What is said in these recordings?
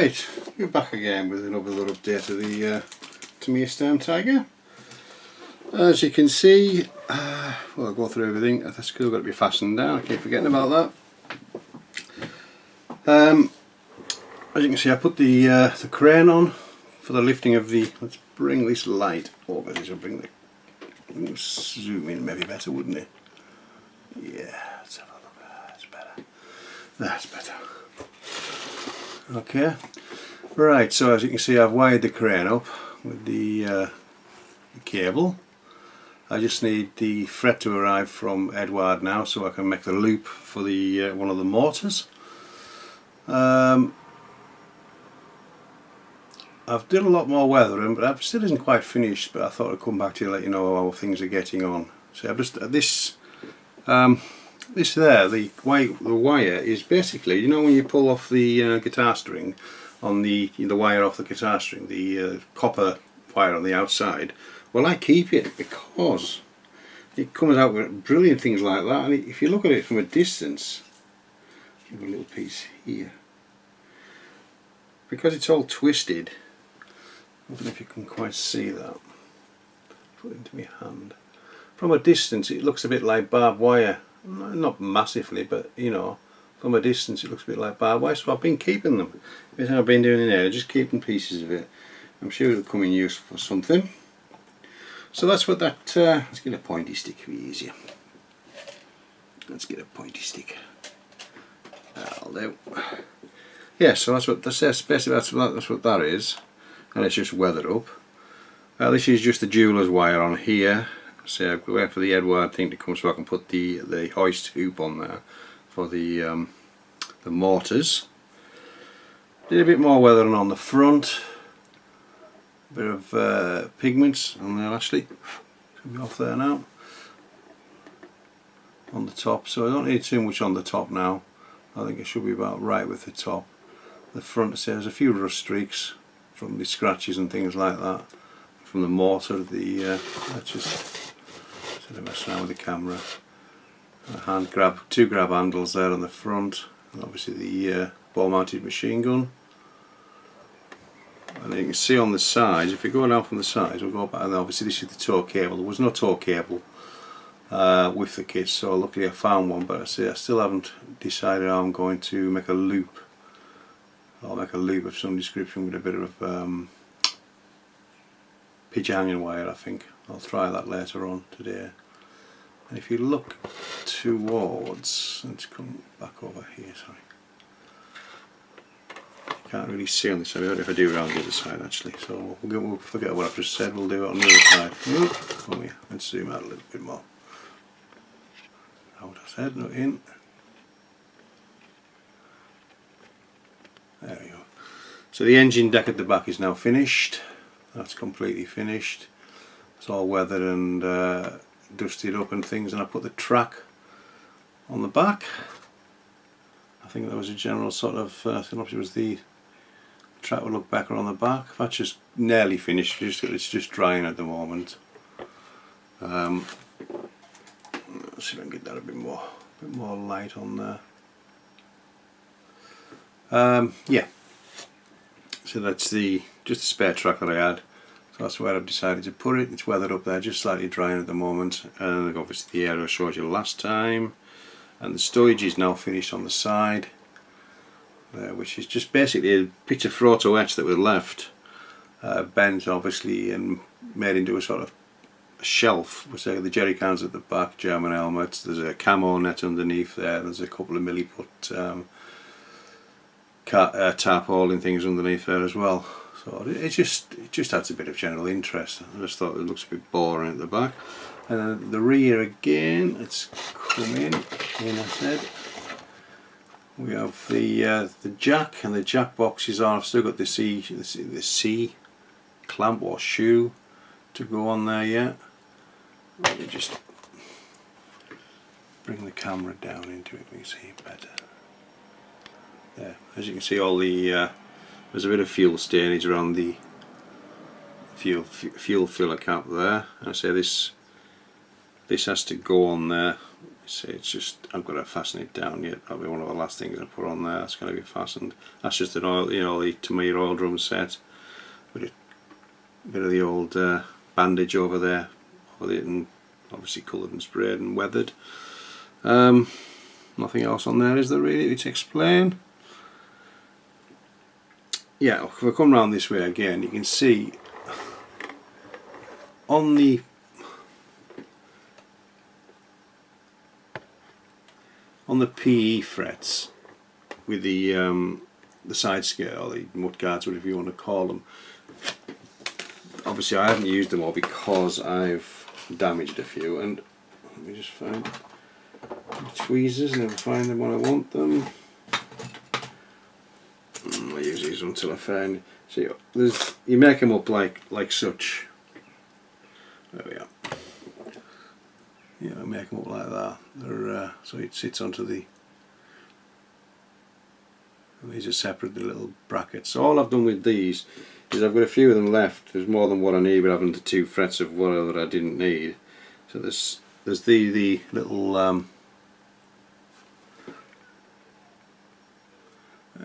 Right, we're back again with another little update of the Tamiya Sturmtiger. As you can see, well, I'll go through everything. That's still got to be fastened down. I keep forgetting about that. As you can see, I put the crane on for the lifting of the. Let's bring this light over. This will bring the. Zoom in maybe better, wouldn't it? Yeah, let's have a look. That's better. That's better. Okay. Right. So as you can see, I've wired the crane up with the cable. I just need the fret to arrive from Edward now, so I can make the loop for the one of the motors. I've done a lot more weathering, but it still isn't quite finished. But I thought I'd come back to you, let you know how things are getting on. So I've just this there, the wire is basically, you know, when you pull off the guitar string on the wire off the guitar string, the copper wire on the outside. Well, I keep it because it comes out with brilliant things like that, and if you look at it from a distance, give a little piece here, because it's all twisted. I don't know if you can quite see that. Put it into my hand. From a distance, it looks a bit like barbed wire. Not massively, but you know, from a distance, it looks a bit like barbed wire. So I've been keeping them. That's how I've been doing in there, just keeping pieces of it. I'm sure it'll come in use for something. So that's what that. Let's get a pointy stick to be easier. Let's get a pointy stick. That'll do. Yeah, so that's what that's basically that's what that is, and it's just weathered up. This is just the jeweler's wire on here. So I've got to wait for the Edward thing to come so I can put the hoist hoop on there for the motors. Did a bit more weathering on the front. A bit of pigments on there actually. Should be off there now. On the top, so I don't need too much on the top now. I think it should be about right with the top. The front, so there's a few rust streaks from the scratches and things like that. From the mortar, let's just sort of mess around with the camera. Two grab handles there on the front, and obviously the ball-mounted machine gun. And you can see on the sides, if we go down from the sides, we'll go back, and obviously this is the tow cable. There was no tow cable with the kit, so luckily I found one, but I still haven't decided how I'm going to make a loop. I'll make a loop of some description with a bit of pitch hanging wire, I think. I'll try that later on today. And if you look towards, let's come back over here, sorry. Can't really see on this side. I don't know if I do around the other side actually, so we'll forget what I've just said, we'll do it on the other side. Come here, let's zoom out a little bit more. Out I said, not in. There we go. So the engine deck at the back is now finished. That's completely finished. It's all weathered and dusted up and things, and I put the track on the back. I think that was a general sort of, I don't know if it was the track would look better on the back. That's just nearly finished, it's just drying at the moment. Let's see if I can get that a bit more light on there. Yeah, so that's just a spare track that I had, so that's where I've decided to put it. It's weathered up there, just slightly drying at the moment, and obviously the air I showed you last time. And the stowage is now finished on the side there, which is just basically a bit of photo etch that was left, bent obviously and made into a sort of shelf. We'll say the jerry cans at the back, German helmets, there's a camo net underneath there, there's a couple of milliput tarpaulin things underneath there as well. So it just adds a bit of general interest. I just thought it looks a bit boring at the back. And then the rear again, let's come in I said. We have the jack, and the jack boxes are, I've still got the C clamp or shoe to go on there yet. Let me just bring the camera down into it, we can see it better. There, as you can see, all the there's a bit of fuel stainage around the fuel filler cap there. I say this has to go on there. See, it's just, I've got to fasten it down yet. That'll be one of the last things I put on there. That's going to be fastened. That's just an oil, you know, the Tamiya oil drum set with a bit of the old bandage over there, with it, and obviously coloured and sprayed and weathered. Nothing else on there, is there really to explain? Yeah, if I come round this way again, you can see on the PE frets with the side skirt, or the mud guards, whatever you want to call them. Obviously, I haven't used them all because I've damaged a few, and let me just find the tweezers, and I'll find them when I want them. I'll use these until I find. See, you make them up like such. There we are. Yeah, I make them up like that. They're so it sits onto the. And these are separate, the little brackets. So all I've done with these is I've got a few of them left. There's more than what I need, but having the 2 frets of whatever I didn't need. So there's the little there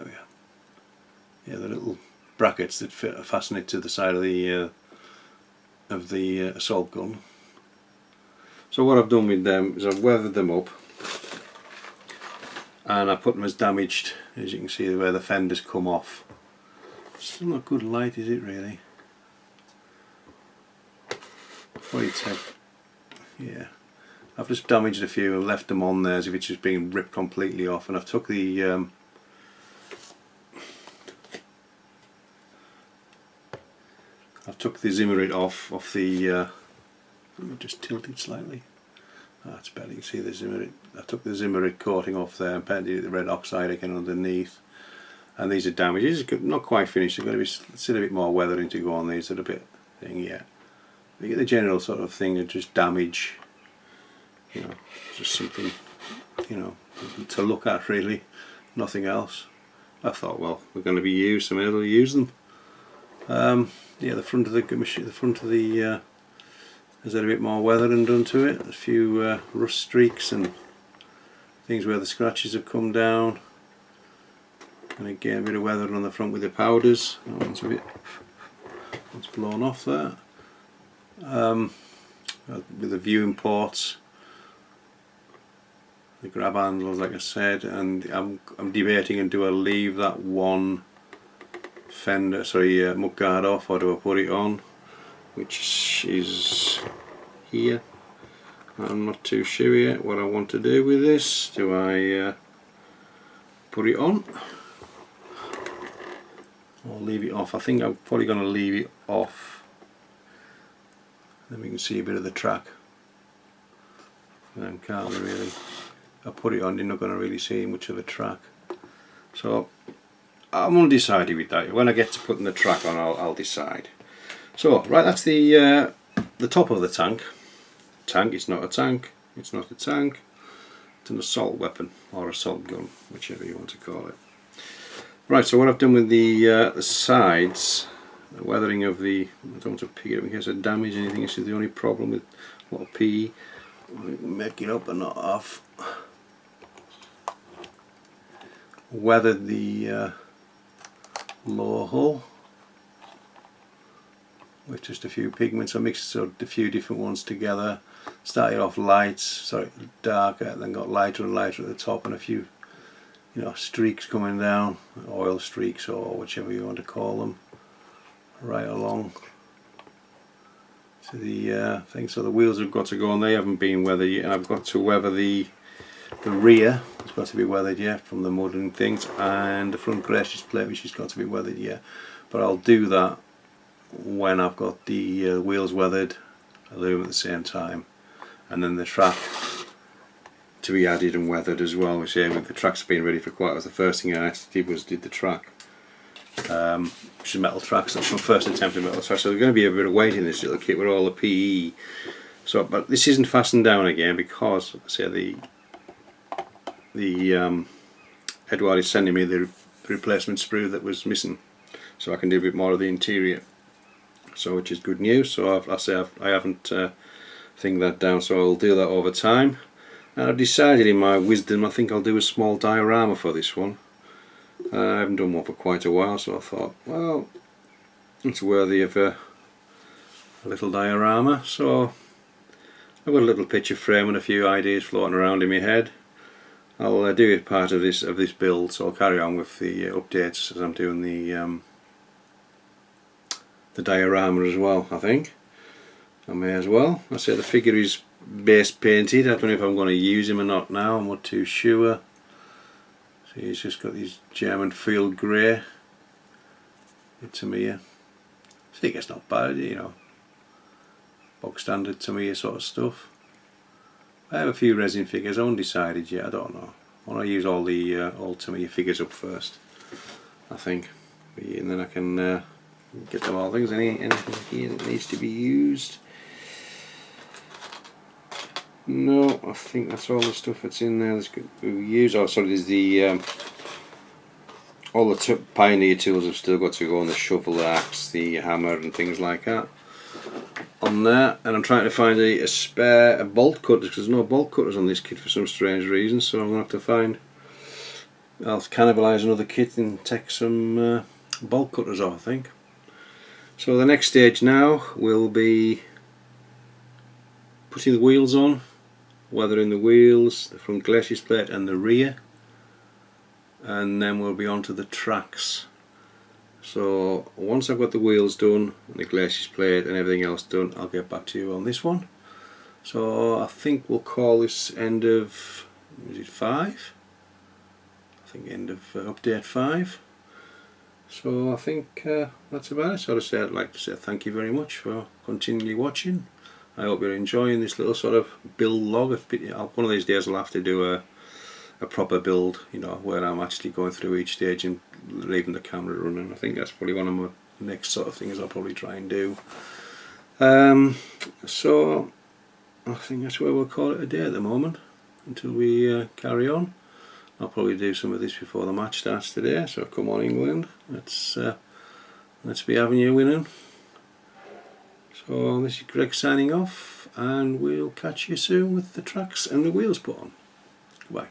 we are. Yeah, the little brackets that fasten it to the side of the assault gun. So what I've done with them is I've weathered them up, and I put them as damaged, as you can see where the fenders come off. Still not good light, is it really? What do you take? Yeah, I've just damaged a few and left them on there as if it's just being ripped completely off, and I've took the Zimmerit off the let me just tilt it slightly. That's better, you can see the Zimmerit. I took the Zimmerit coating off there and painted it the red oxide again underneath. And these are damaged. These are not quite finished. They're going to be still a bit more weathering to go on these. They're a bit thing, yeah. You get the general sort of thing of just damage. You know, just something, you know, to look at really. Nothing else. I thought, well, we're going to be used, so maybe we'll use them. Yeah, the front of the machine, has had a bit more weathering done to it. A few rust streaks and things where the scratches have come down. And again, a bit of weathering on the front with the powders. That one's a bit, it's blown off there. With the viewing ports, the grab handles, like I said, and I'm debating, and do I leave that one fender, mud guard off, or do I put it on, which is here. I'm not too sure yet what I want to do with this. Do I put it on or leave it off? I think I'm probably going to leave it off. Then we can see a bit of the track. Then can't we really? I put it on, you're not going to really see much of a track. So I'm undecided with that. When I get to putting the track on, I'll decide. So right, that's the top of the tank. It's not a tank. It's not a tank. It's an assault weapon or assault gun, whichever you want to call it. Right. So what I've done with the sides, the weathering of the. I don't want to pick it up in case I damage anything. This is the only problem with a lot of PE. Make it up and not off. Weathered the lower hull with just a few pigments. I mixed a few different ones together. Started off darker, then got lighter and lighter at the top, and a few, you know, streaks coming down, oil streaks or whichever you want to call them, right along to the thing. So the wheels have got to go on. They haven't been weathered yet, and I've got to weather the rear. It's got to be weathered yet from the mud and things, and the front gracious plate, which has got to be weathered yet. But I'll do that when I've got the wheels weathered. I'll do them at the same time, and then the track to be added and weathered as well. Which, with the track's been ready for quite a while. The first thing I actually did the track, which is metal tracks. That's my first attempt at metal tracks. So there's going to be a bit of weight in this little kit with all the PE. So, but this isn't fastened down again because, the Edward is sending me the replacement sprue that was missing, so I can do a bit more of the interior. So, which is good news. So I haven't thinged that down, so I'll do that over time. And I've decided in my wisdom I think I'll do a small diorama for this one. I haven't done one for quite a while, so I thought, well, it's worthy of a little diorama. So I've got a little picture frame and a few ideas floating around in my head. I'll do it part of this build, so I'll carry on with the updates as I'm doing the diorama as well. I think I may as well. I say the figure is base painted. I don't know if I'm going to use him or not now. I'm not too sure. So he's just got these German field grey. Tamiya. I think it's not bad, you know. Box standard Tamiya sort of stuff. I have a few resin figures. I haven't decided yet. I don't know. I want to use all the old Tamiya figures up first, I think, and then I can get them all things. Anything here that needs to be used? No, I think that's all the stuff that's in there that's good to use. Oh, sorry, there's the all the Pioneer tools have still got to go on: the shovel, the axe, the hammer, and things like that on there. And I'm trying to find a spare bolt cutter because there's no bolt cutters on this kit for some strange reason. So I'm gonna have to find. I'll cannibalise another kit and take some bolt cutters off, I think. So the next stage now will be putting the wheels on, weathering the wheels, the front glacis plate and the rear, and then we'll be on to the tracks. So once I've got the wheels done and the glacis plate and everything else done, I'll get back to you on this one. So I think we'll call this end of, is it 5? I think end of update 5. So I think that's about it. So I'd like to say thank you very much for continually watching. I hope you're enjoying this little sort of build log. One of these days I'll have to do a proper build, you know, where I'm actually going through each stage and leaving the camera running. I think that's probably one of my next sort of things I'll probably try and do. So I think that's where we'll call it a day at the moment until we carry on. I'll probably do some of this before the match starts today. So come on, England, let's be having you winning. So this is Greg signing off, and we'll catch you soon with the tracks and the wheels put on. Goodbye.